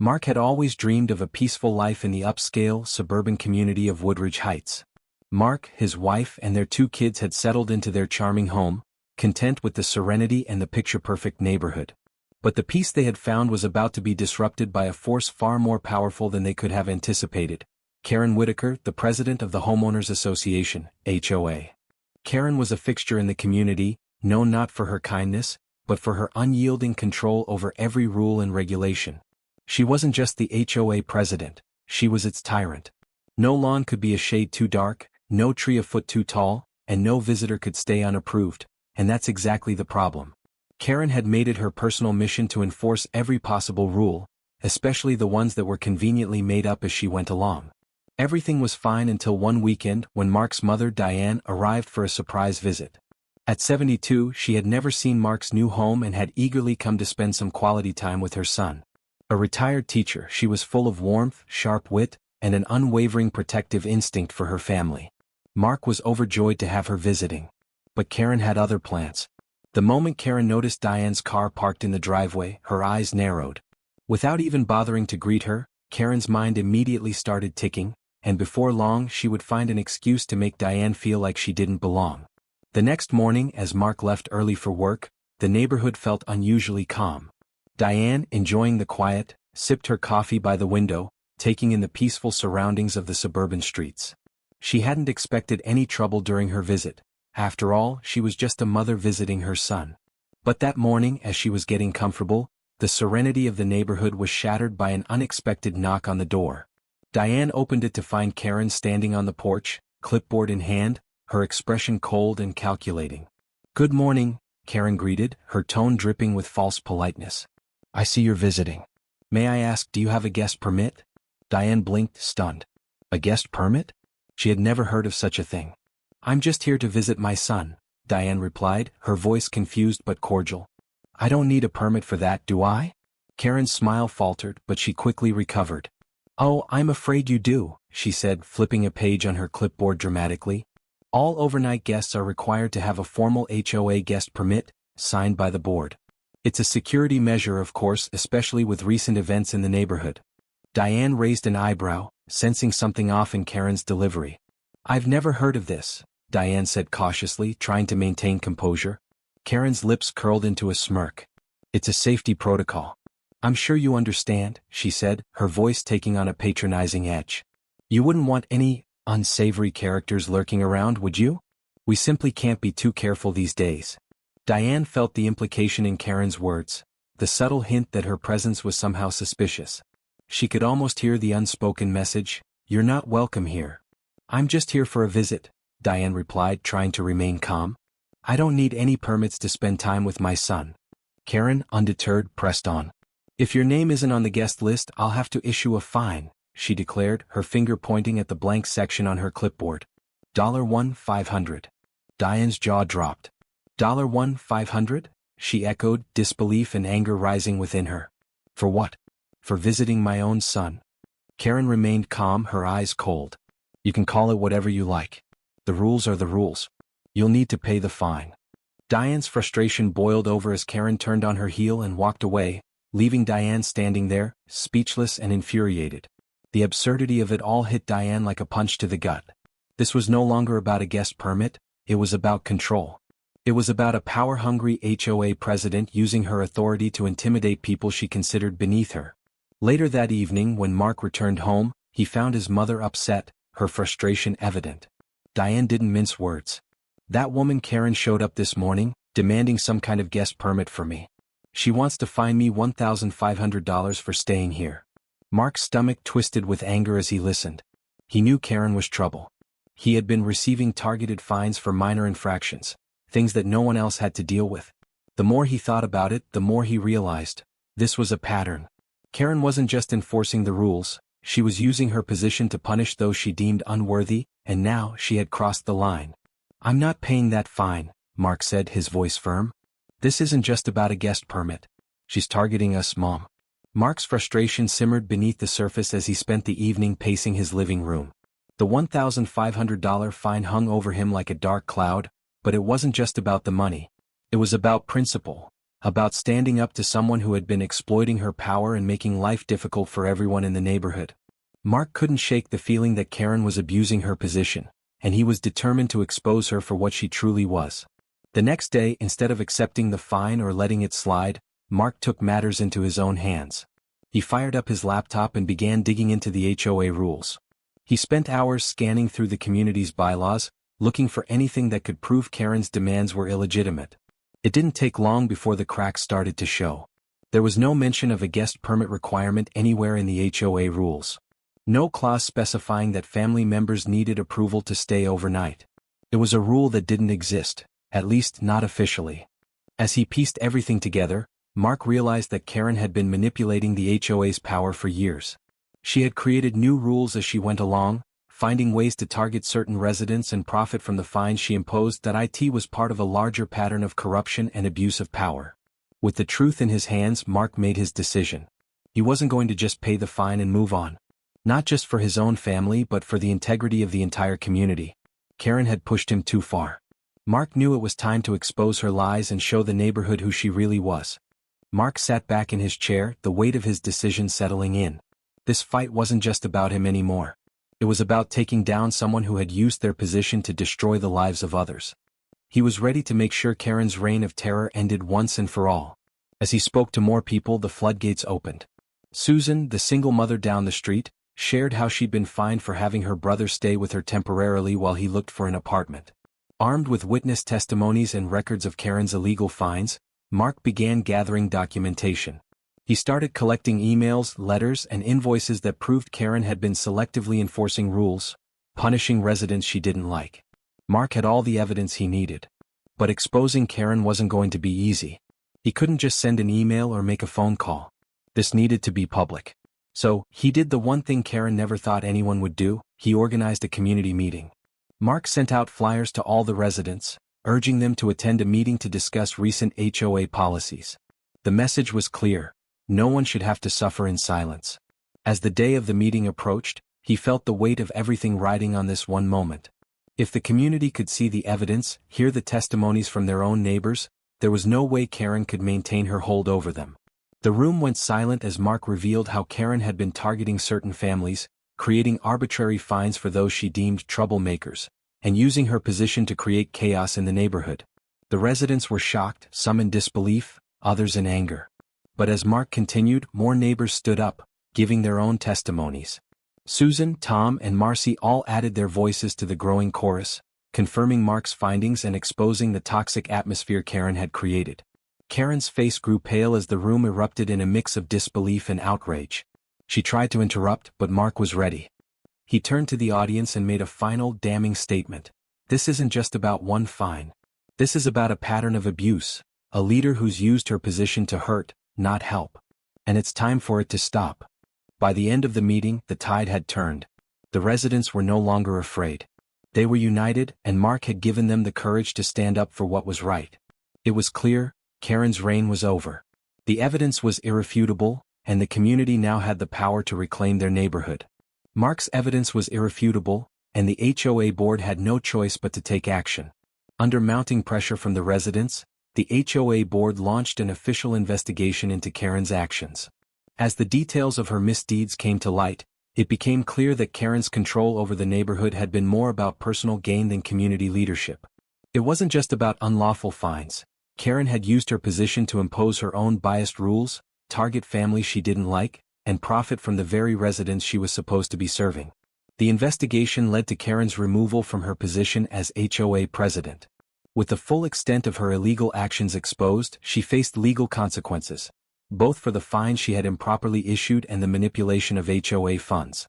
Mark had always dreamed of a peaceful life in the upscale, suburban community of Woodridge Heights. Mark, his wife, and their 2 kids had settled into their charming home, content with the serenity and the picture-perfect neighborhood. But the peace they had found was about to be disrupted by a force far more powerful than they could have anticipated. Karen Whitaker, the president of the Homeowners Association, HOA. Karen was a fixture in the community, known not for her kindness, but for her unyielding control over every rule and regulation. She wasn't just the HOA president, she was its tyrant. No lawn could be a shade too dark, no tree a foot too tall, and no visitor could stay unapproved, and that's exactly the problem. Karen had made it her personal mission to enforce every possible rule, especially the ones that were conveniently made up as she went along. Everything was fine until one weekend when Mark's mother Diane arrived for a surprise visit. At 72, she had never seen Mark's new home and had eagerly come to spend some quality time with her son. A retired teacher, she was full of warmth, sharp wit, and an unwavering protective instinct for her family. Mark was overjoyed to have her visiting. But Karen had other plans. The moment Karen noticed Diane's car parked in the driveway, her eyes narrowed. Without even bothering to greet her, Karen's mind immediately started ticking, and before long she would find an excuse to make Diane feel like she didn't belong. The next morning, as Mark left early for work, the neighborhood felt unusually calm. Diane, enjoying the quiet, sipped her coffee by the window, taking in the peaceful surroundings of the suburban streets. She hadn't expected any trouble during her visit. After all, she was just a mother visiting her son. But that morning, as she was getting comfortable, the serenity of the neighborhood was shattered by an unexpected knock on the door. Diane opened it to find Karen standing on the porch, clipboard in hand, her expression cold and calculating. "Good morning," Karen greeted, her tone dripping with false politeness. "I see you're visiting. May I ask, do you have a guest permit?" Diane blinked, stunned. A guest permit? She had never heard of such a thing. "I'm just here to visit my son," Diane replied, her voice confused but cordial. "I don't need a permit for that, do I?" Karen's smile faltered, but she quickly recovered. "Oh, I'm afraid you do," she said, flipping a page on her clipboard dramatically. "All overnight guests are required to have a formal HOA guest permit, signed by the board. It's a security measure, of course, especially with recent events in the neighborhood." Diane raised an eyebrow, sensing something off in Karen's delivery. "I've never heard of this," Diane said cautiously, trying to maintain composure. Karen's lips curled into a smirk. "It's a safety protocol. I'm sure you understand," she said, her voice taking on a patronizing edge. "You wouldn't want any unsavory characters lurking around, would you? We simply can't be too careful these days." Diane felt the implication in Karen's words, the subtle hint that her presence was somehow suspicious. She could almost hear the unspoken message, "You're not welcome here." "I'm just here for a visit," Diane replied, trying to remain calm. "I don't need any permits to spend time with my son." Karen, undeterred, pressed on. "If your name isn't on the guest list, I'll have to issue a fine," she declared, her finger pointing at the blank section on her clipboard. $1,500. Diane's jaw dropped. $1,500? She echoed, disbelief and anger rising within her. "For what?" "For visiting my own son." Karen remained calm, her eyes cold. "You can call it whatever you like. The rules are the rules. You'll need to pay the fine." Diane's frustration boiled over as Karen turned on her heel and walked away, leaving Diane standing there, speechless and infuriated. The absurdity of it all hit Diane like a punch to the gut. This was no longer about a guest permit, it was about control. It was about a power-hungry HOA president using her authority to intimidate people she considered beneath her. Later that evening, when Mark returned home, he found his mother upset, her frustration evident. Diane didn't mince words. "That woman Karen showed up this morning, demanding some kind of guest permit for me. She wants to fine me $1,500 for staying here." Mark's stomach twisted with anger as he listened. He knew Karen was trouble. He had been receiving targeted fines for minor infractions, things that no one else had to deal with. The more he thought about it, the more he realized. This was a pattern. Karen wasn't just enforcing the rules, she was using her position to punish those she deemed unworthy, and now she had crossed the line. "I'm not paying that fine," Mark said, his voice firm. "This isn't just about a guest permit. She's targeting us, Mom." Mark's frustration simmered beneath the surface as he spent the evening pacing his living room. The $1,500 fine hung over him like a dark cloud, but it wasn't just about the money. It was about principle. about standing up to someone who had been exploiting her power and making life difficult for everyone in the neighborhood. Mark couldn't shake the feeling that Karen was abusing her position, and he was determined to expose her for what she truly was. The next day, instead of accepting the fine or letting it slide, Mark took matters into his own hands. He fired up his laptop and began digging into the HOA rules. He spent hours scanning through the community's bylaws, looking for anything that could prove Karen's demands were illegitimate. It didn't take long before the cracks started to show. There was no mention of a guest permit requirement anywhere in the HOA rules. No clause specifying that family members needed approval to stay overnight. It was a rule that didn't exist, at least not officially. As he pieced everything together, Mark realized that Karen had been manipulating the HOA's power for years. She had created new rules as she went along, finding ways to target certain residents and profit from the fines she imposed. That IT was part of a larger pattern of corruption and abuse of power. With the truth in his hands, Mark made his decision. He wasn't going to just pay the fine and move on. Not just for his own family but for the integrity of the entire community. Karen had pushed him too far. Mark knew it was time to expose her lies and show the neighborhood who she really was. Mark sat back in his chair, the weight of his decision settling in. This fight wasn't just about him anymore. It was about taking down someone who had used their position to destroy the lives of others. He was ready to make sure Karen's reign of terror ended once and for all. As he spoke to more people, the floodgates opened. Susan, the single mother down the street, shared how she'd been fined for having her brother stay with her temporarily while he looked for an apartment. Armed with witness testimonies and records of Karen's illegal fines, Mark began gathering documentation. He started collecting emails, letters, and invoices that proved Karen had been selectively enforcing rules, punishing residents she didn't like. Mark had all the evidence he needed. But exposing Karen wasn't going to be easy. He couldn't just send an email or make a phone call. This needed to be public. So, he did the one thing Karen never thought anyone would do: he organized a community meeting. Mark sent out flyers to all the residents, urging them to attend a meeting to discuss recent HOA policies. The message was clear: no one should have to suffer in silence. As the day of the meeting approached, he felt the weight of everything riding on this one moment. If the community could see the evidence, hear the testimonies from their own neighbors, there was no way Karen could maintain her hold over them. The room went silent as Mark revealed how Karen had been targeting certain families, creating arbitrary fines for those she deemed troublemakers, and using her position to create chaos in the neighborhood. The residents were shocked, some in disbelief, others in anger. But as Mark continued, more neighbors stood up, giving their own testimonies. Susan, Tom, and Marcy all added their voices to the growing chorus, confirming Mark's findings and exposing the toxic atmosphere Karen had created. Karen's face grew pale as the room erupted in a mix of disbelief and outrage. She tried to interrupt, but Mark was ready. He turned to the audience and made a final, damning statement. This isn't just about one fine. This is about a pattern of abuse, a leader who's used her position to hurt, not help. And it's time for it to stop. By the end of the meeting, the tide had turned. The residents were no longer afraid. They were united, and Mark had given them the courage to stand up for what was right. It was clear: Karen's reign was over. The evidence was irrefutable, and the community now had the power to reclaim their neighborhood. Mark's evidence was irrefutable, and the HOA board had no choice but to take action. Under mounting pressure from the residents, the HOA board launched an official investigation into Karen's actions. As the details of her misdeeds came to light, it became clear that Karen's control over the neighborhood had been more about personal gain than community leadership. It wasn't just about unlawful fines. Karen had used her position to impose her own biased rules, target families she didn't like, and profit from the very residents she was supposed to be serving. The investigation led to Karen's removal from her position as HOA president. With the full extent of her illegal actions exposed, she faced legal consequences, both for the fines she had improperly issued and the manipulation of HOA funds.